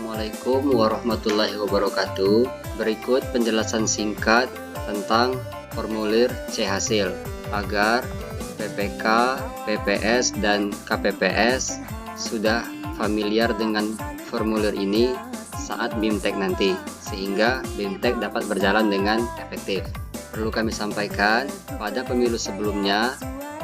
Assalamualaikum warahmatullahi wabarakatuh. Berikut penjelasan singkat tentang formulir C-hasil agar PPK, PPS, dan KPPS sudah familiar dengan formulir ini saat BIMTEK nanti, sehingga BIMTEK dapat berjalan dengan efektif. Perlu kami sampaikan, pada pemilu sebelumnya,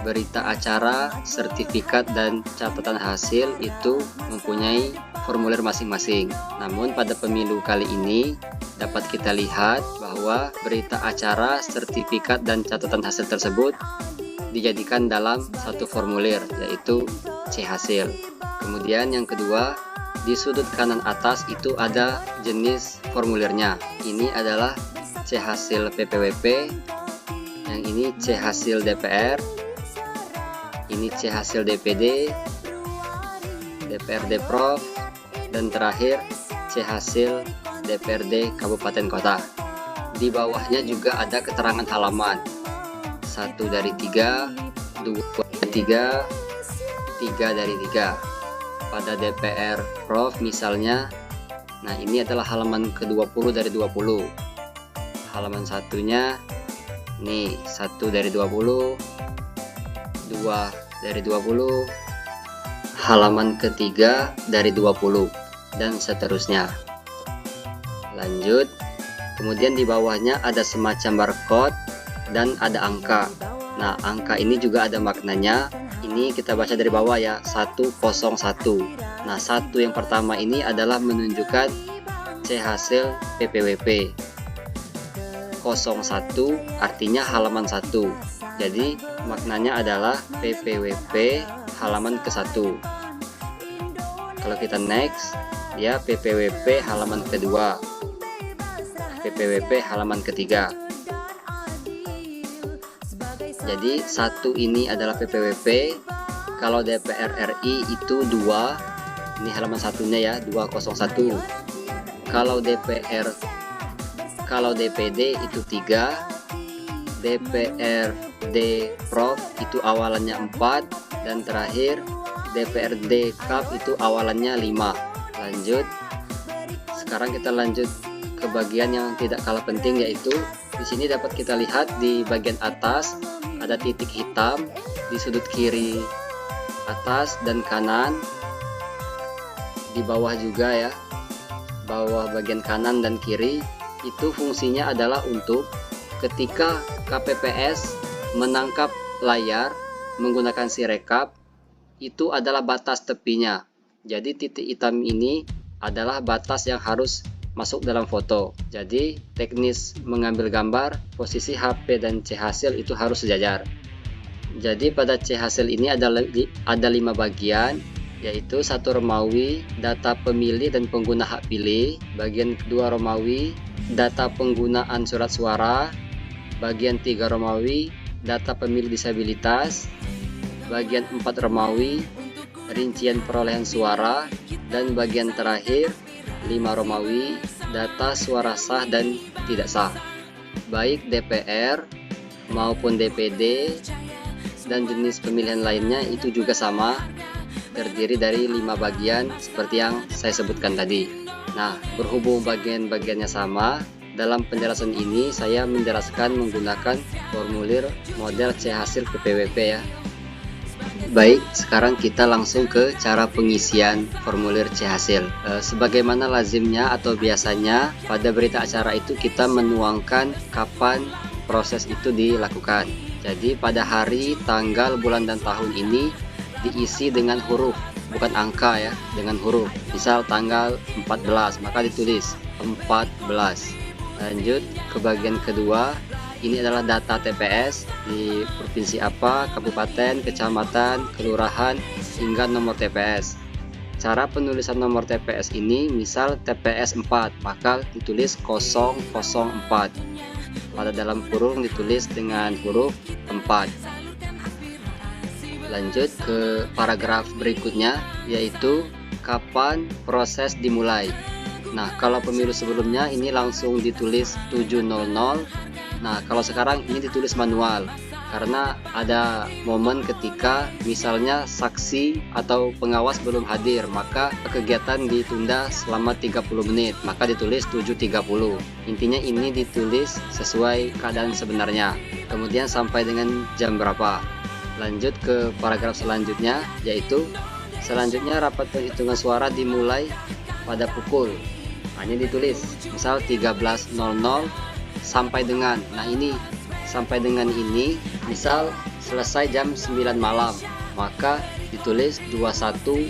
berita acara, sertifikat, dan catatan hasil itu mempunyai formulir masing-masing. Namun pada pemilu kali ini dapat kita lihat bahwa berita acara, sertifikat, dan catatan hasil tersebut dijadikan dalam satu formulir, yaitu C-hasil. Kemudian yang kedua, di sudut kanan atas itu ada jenis formulirnya. Ini adalah C-hasil PPWP, yang ini C-hasil DPR, ini C-hasil DPD, DPRD Prof, dan terakhir C-hasil DPRD Kabupaten Kota. Di bawahnya juga ada keterangan halaman 1 dari 3, 2 dari 3, 3 dari 3. Pada DPR Prof misalnya, nah ini adalah halaman ke-20 dari 20. Halaman satunya nih 1 dari 20, 2 dari 20, halaman ketiga dari 20, dan seterusnya. Lanjut, kemudian di bawahnya ada semacam barcode dan ada angka. Nah, angka ini juga ada maknanya. Ini kita baca dari bawah ya, 101. Nah, 1 yang pertama ini adalah menunjukkan C-hasil PPWP. 01 artinya halaman 1. Jadi maknanya adalah PPWP halaman ke-1. Kalau kita next, ya PPWP halaman kedua, PPWP halaman ketiga. Jadi 1 ini adalah PPWP. Kalau DPR RI itu 2. Ini halaman satunya ya, 201. Kalau DPD itu 3. DPRD Prof itu awalannya 4, dan terakhir DPRD Kap itu awalannya 5. Lanjut, sekarang kita lanjut ke bagian yang tidak kalah penting, yaitu di sini dapat kita lihat di bagian atas ada titik hitam di sudut kiri atas dan kanan. Di bawah juga ya, bawah bagian kanan dan kiri itu fungsinya adalah untuk ketika KPPS menangkap layar menggunakan Sirekap, itu adalah batas tepinya. Jadi titik hitam ini adalah batas yang harus masuk dalam foto. Jadi teknis mengambil gambar, posisi HP dan C-hasil itu harus sejajar. Jadi pada C-hasil ini ada 5 bagian, yaitu 1 Romawi, data pemilih dan pengguna hak pilih. Bagian kedua Romawi, data penggunaan surat suara. Bagian 3 Romawi, data pemilih disabilitas. Bagian 4 Romawi, rincian perolehan suara. Dan bagian terakhir 5 Romawi, data suara sah dan tidak sah. Baik DPR maupun DPD dan jenis pemilihan lainnya itu juga sama, terdiri dari 5 bagian seperti yang saya sebutkan tadi. Nah, berhubung bagian-bagiannya sama, dalam penjelasan ini saya menjelaskan menggunakan formulir model C-hasil PPWP ya. Baik, sekarang kita langsung ke cara pengisian formulir C-hasil. Sebagaimana lazimnya atau biasanya pada berita acara itu kita menuangkan kapan proses itu dilakukan. Jadi pada hari, tanggal, bulan, dan tahun ini diisi dengan huruf, bukan angka ya, dengan huruf. Misal tanggal 14, maka ditulis 14. Lanjut ke bagian kedua, ini adalah data TPS di provinsi apa, kabupaten, kecamatan, kelurahan, hingga nomor TPS. Cara penulisan nomor TPS ini, misal TPS 4, maka ditulis 004. Pada dalam kurung ditulis dengan huruf 4. Lanjut ke paragraf berikutnya, yaitu kapan proses dimulai. Nah, kalau pemilu sebelumnya ini langsung ditulis 7.00. Nah, kalau sekarang ini ditulis manual. karena ada momen ketika misalnya saksi atau pengawas belum hadir, maka kegiatan ditunda selama 30 menit, maka ditulis 7.30. Intinya ini ditulis sesuai keadaan sebenarnya. Kemudian sampai dengan jam berapa. Lanjut ke paragraf selanjutnya, yaitu selanjutnya rapat penghitungan suara dimulai pada pukul. Hanya ditulis misal 13.00 sampai dengan, nah ini sampai dengan ini misal selesai jam 9 malam, maka ditulis 21.00,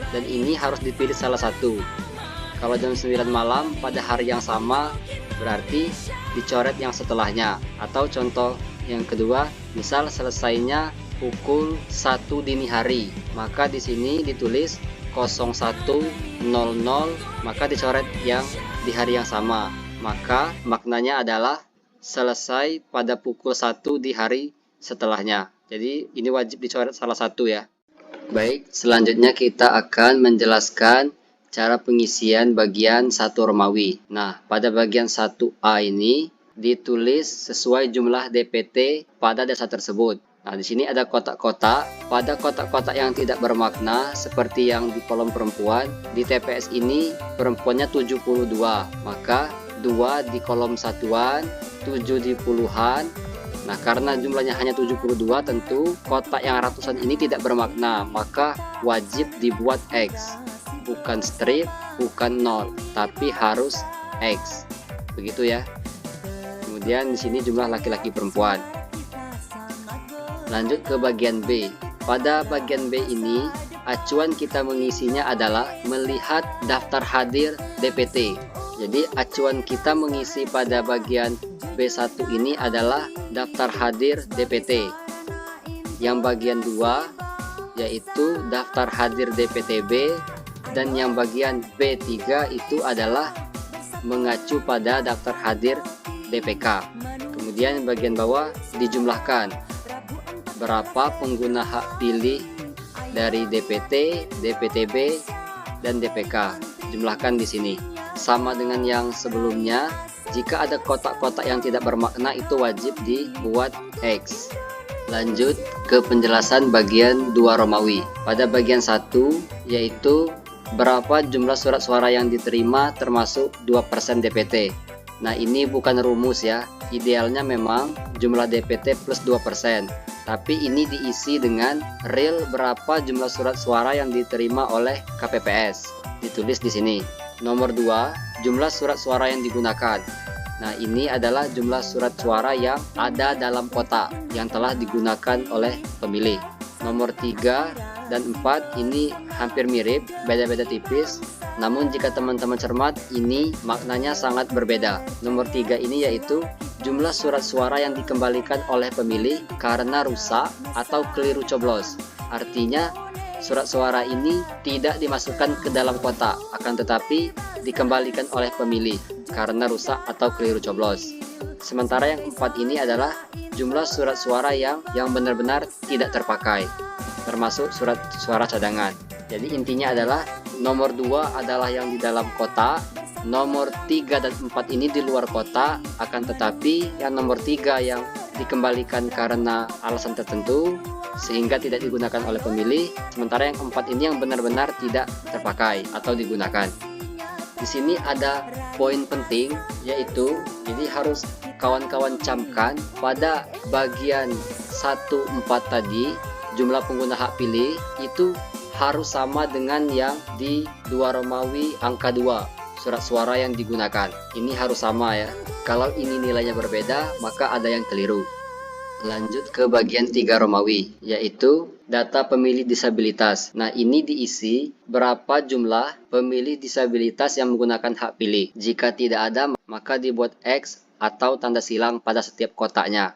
dan ini harus dipilih salah satu. Kalau jam 9 malam pada hari yang sama berarti dicoret yang setelahnya. Atau contoh yang kedua, misal selesainya pukul 1 dini hari, maka di sini ditulis 01.00, maka dicoret yang di hari yang sama. Maka maknanya adalah selesai pada pukul 1 di hari setelahnya. Jadi ini wajib dicoret salah satu ya. Baik, selanjutnya kita akan menjelaskan cara pengisian bagian 1 Romawi. Nah, pada bagian 1A ini ditulis sesuai jumlah DPT pada desa tersebut. Nah, di sini ada kotak-kotak. Pada kotak-kotak yang tidak bermakna seperti yang di kolom perempuan, di TPS ini perempuannya 72, maka 2 di kolom satuan, 7 di puluhan. Nah, karena jumlahnya hanya 72, tentu kotak yang ratusan ini tidak bermakna, maka wajib dibuat X. Bukan strip, bukan 0, tapi harus X. Begitu ya. Kemudian di sini jumlah laki-laki perempuan. Lanjut ke bagian B. Pada bagian B ini, acuan kita mengisinya adalah melihat daftar hadir DPT. Jadi acuan kita mengisi pada bagian B1 ini adalah daftar hadir DPT. Yang bagian 2 yaitu daftar hadir DPTB, dan yang bagian B3 itu adalah mengacu pada daftar hadir DPK. Kemudian bagian bawah dijumlahkan berapa pengguna hak pilih dari DPT, DPTB, dan DPK. Jumlahkan di sini. Sama dengan yang sebelumnya, jika ada kotak-kotak yang tidak bermakna itu wajib dibuat X. Lanjut ke penjelasan bagian 2 Romawi. Pada bagian 1 yaitu berapa jumlah surat suara yang diterima termasuk 2% DPT. Nah, ini bukan rumus ya. Idealnya memang jumlah DPT plus 2%. Tapi ini diisi dengan real berapa jumlah surat suara yang diterima oleh KPPS. Ditulis di sini. Nomor 2, jumlah surat suara yang digunakan. Nah, ini adalah jumlah surat suara yang ada dalam kotak yang telah digunakan oleh pemilih. Nomor 3 dan 4 ini hampir mirip, beda-beda tipis. Namun jika teman-teman cermat, ini maknanya sangat berbeda. Nomor 3 ini yaitu jumlah surat suara yang dikembalikan oleh pemilih karena rusak atau keliru coblos. Artinya surat suara ini tidak dimasukkan ke dalam kotak, akan tetapi dikembalikan oleh pemilih karena rusak atau keliru coblos. Sementara yang 4 ini adalah jumlah surat suara yang benar-benar tidak terpakai, termasuk surat suara cadangan. Jadi intinya adalah nomor 2 adalah yang di dalam kotak, nomor 3 dan 4 ini di luar kotak, akan tetapi yang nomor 3 yang dikembalikan karena alasan tertentu sehingga tidak digunakan oleh pemilih, sementara yang 4 ini yang benar-benar tidak terpakai atau digunakan. Di sini ada poin penting, yaitu jadi harus kawan-kawan camkan pada bagian 1/4 tadi, jumlah pengguna hak pilih itu harus sama dengan yang di 2 Romawi angka 2, surat suara yang digunakan. Ini harus sama ya. Kalau ini nilainya berbeda, maka ada yang keliru. Lanjut ke bagian 3 Romawi, yaitu data pemilih disabilitas. Nah, ini diisi berapa jumlah pemilih disabilitas yang menggunakan hak pilih. Jika tidak ada, maka dibuat X atau tanda silang pada setiap kotaknya.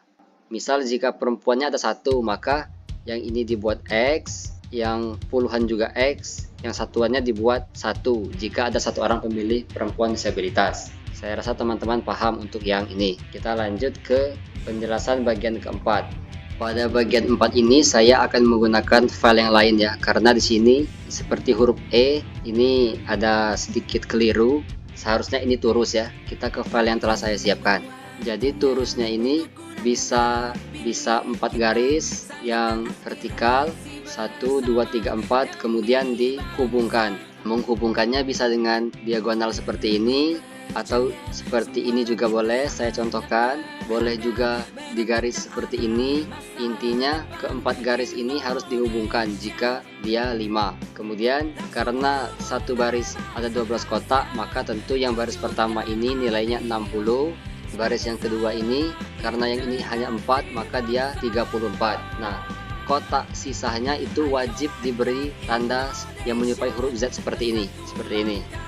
Misal jika perempuannya ada 1, maka yang ini dibuat X, yang puluhan juga X, yang satuannya dibuat 1 jika ada 1 orang pemilih perempuan disabilitas. Saya rasa teman-teman paham untuk yang ini. Kita lanjut ke penjelasan bagian keempat. Pada bagian 4 ini saya akan menggunakan file yang lain ya, karena di sini seperti huruf E ini ada sedikit keliru. Seharusnya ini turus ya. Kita ke file yang telah saya siapkan. Jadi turusnya ini bisa 4 garis yang vertikal, 1 2 3 4, kemudian dihubungkan. Menghubungkannya bisa dengan diagonal seperti ini atau seperti ini juga boleh, saya contohkan. Boleh juga di garis seperti ini. Intinya keempat garis ini harus dihubungkan jika dia 5. Kemudian karena satu baris ada 12 kotak, maka tentu yang baris pertama ini nilainya 60. Baris yang kedua ini karena yang ini hanya 4, maka dia 34. Nah, kotak sisanya itu wajib diberi tanda yang menyerupai huruf Z seperti ini.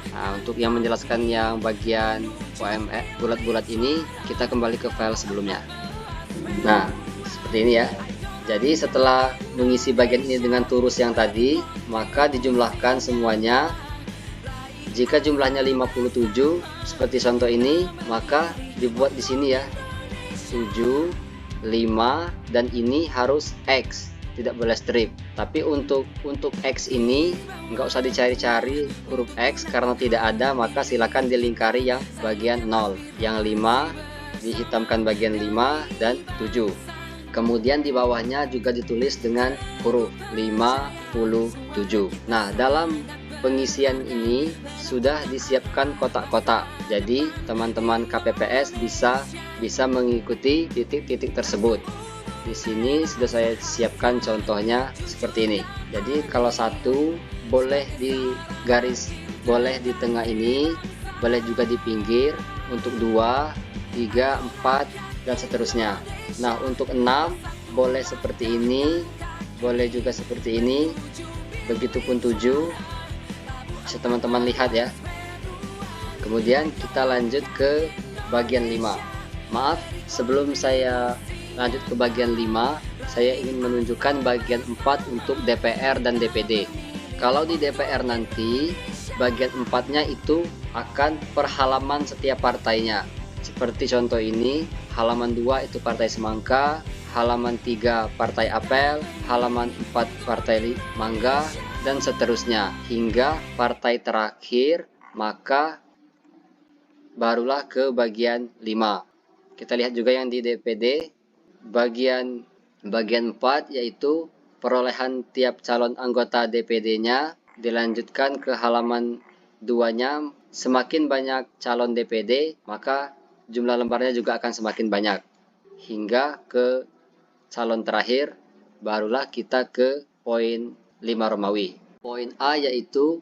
Nah, untuk yang menjelaskan yang bagian OME bulat-bulat ini, kita kembali ke file sebelumnya. Nah, seperti ini ya. Jadi setelah mengisi bagian ini dengan turus yang tadi, maka dijumlahkan semuanya. Jika jumlahnya 57 seperti contoh ini, maka dibuat di sini ya 7, 5, dan ini harus X, tidak boleh strip. Tapi untuk X ini nggak usah dicari-cari huruf X karena tidak ada, maka silakan dilingkari yang bagian 0. Yang 5 dihitamkan bagian 5 dan 7. Kemudian di bawahnya juga ditulis dengan huruf 57. Nah, dalam pengisian ini sudah disiapkan kotak-kotak. Jadi teman-teman KPPS bisa mengikuti titik-titik tersebut. Di sini sudah saya siapkan contohnya seperti ini. Jadi kalau satu boleh di garis, boleh di tengah ini, boleh juga di pinggir. Untuk 2, 3, 4 dan seterusnya. Nah, untuk 6 boleh seperti ini, boleh juga seperti ini. Begitupun 7. Bisa teman-teman lihat ya. Kemudian kita lanjut ke bagian 5. Maaf, sebelum saya lanjut ke bagian 5, saya ingin menunjukkan bagian 4 untuk DPR dan DPD. Kalau di DPR nanti, bagian 4-nya itu akan per halaman setiap partainya. Seperti contoh ini, halaman 2 itu Partai Semangka, halaman 3 Partai Apel, halaman 4 Partai Mangga, dan seterusnya hingga partai terakhir, maka barulah ke bagian 5. Kita lihat juga yang di DPD bagian 4, yaitu perolehan tiap calon anggota DPD-nya. Dilanjutkan ke halaman 2-nya, semakin banyak calon DPD maka jumlah lembarnya juga akan semakin banyak, hingga ke calon terakhir barulah kita ke poin 5 Romawi. Poin A yaitu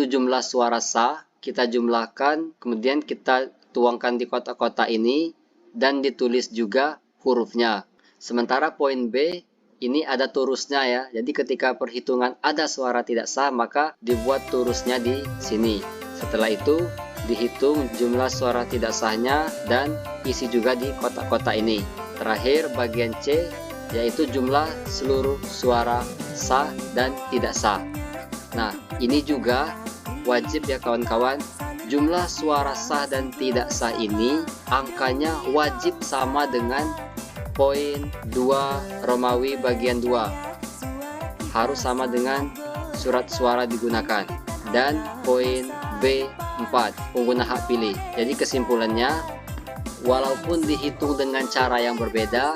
jumlah suara sah, kita jumlahkan, kemudian kita tuangkan di kotak-kotak ini dan ditulis juga hurufnya. Sementara poin B ini ada turusnya ya. Jadi ketika perhitungan ada suara tidak sah, maka dibuat turusnya di sini. Setelah itu dihitung jumlah suara tidak sahnya dan isi juga di kotak-kotak ini. Terakhir bagian C yaitu jumlah seluruh suara sah dan tidak sah. Nah, ini juga wajib ya kawan-kawan, jumlah suara sah dan tidak sah ini angkanya wajib sama dengan poin 2 Romawi bagian 2. Harus sama dengan surat suara digunakan. Dan poin B4, pengguna hak pilih. Jadi kesimpulannya, walaupun dihitung dengan cara yang berbeda,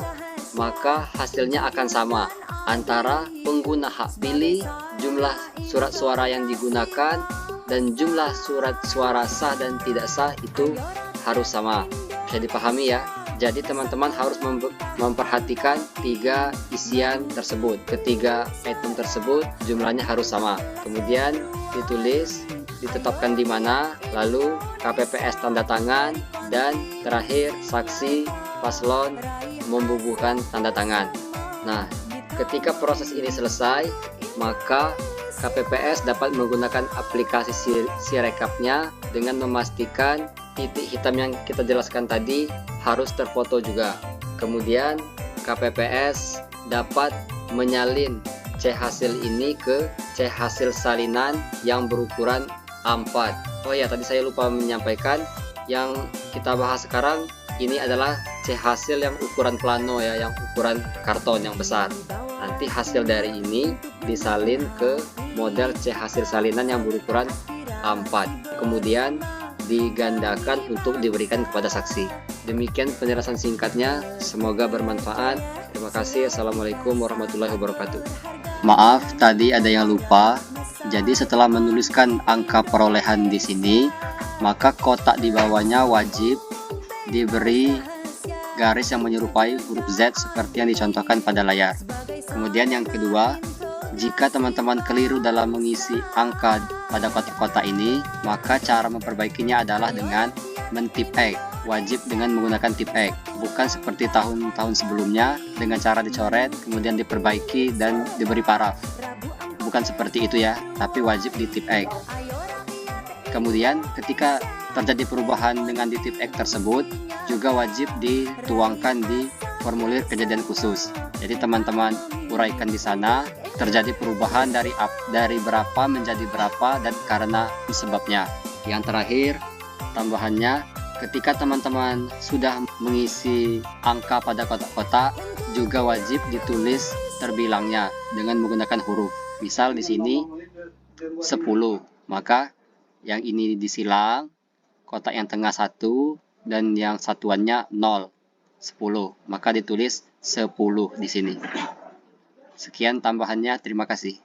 maka hasilnya akan sama antara pengguna hak pilih, jumlah surat suara yang digunakan, dan jumlah surat suara sah dan tidak sah itu harus sama. Bisa dipahami ya. Jadi teman-teman harus memperhatikan 3 isian tersebut. Ketiga item tersebut jumlahnya harus sama. Kemudian ditulis, ditetapkan di mana, lalu KPPS tanda tangan, dan terakhir saksi paslon membubuhkan tanda tangan. Nah, ketika proses ini selesai, maka KPPS dapat menggunakan aplikasi Sirekapnya dengan memastikan titik hitam yang kita jelaskan tadi harus terfoto juga. Kemudian KPPS dapat menyalin C hasil ini ke C hasil salinan yang berukuran A4. Oh ya, tadi saya lupa menyampaikan, yang kita bahas sekarang ini adalah C hasil yang ukuran plano ya, yang ukuran karton yang besar. Nanti hasil dari ini disalin ke model C hasil salinan yang berukuran A4. Kemudian digandakan untuk diberikan kepada saksi. Demikian penjelasan singkatnya, semoga bermanfaat. Terima kasih. Assalamualaikum warahmatullahi wabarakatuh. Maaf, tadi ada yang lupa. Jadi setelah menuliskan angka perolehan di sini, maka kotak di bawahnya wajib diberi garis yang menyerupai huruf Z seperti yang dicontohkan pada layar. Kemudian yang kedua, jika teman-teman keliru dalam mengisi angka pada kotak-kotak ini, maka cara memperbaikinya adalah dengan men-tip X. Wajib dengan menggunakan tip X, bukan seperti tahun-tahun sebelumnya dengan cara dicoret, kemudian diperbaiki dan diberi paraf. Bukan seperti itu ya, tapi wajib di tip X. Kemudian ketika terjadi perubahan dengan di tip X tersebut, juga wajib dituangkan di formulir kejadian khusus. Jadi teman-teman uraikan di sana terjadi perubahan dari berapa menjadi berapa dan karena sebabnya. Yang terakhir, tambahannya, ketika teman-teman sudah mengisi angka pada kotak-kotak, juga wajib ditulis terbilangnya dengan menggunakan huruf. Misal di sini 10, maka yang ini disilang, kotak yang tengah 1 dan yang satuannya 0, 10, maka ditulis 10 di sini. Sekian tambahannya, terima kasih.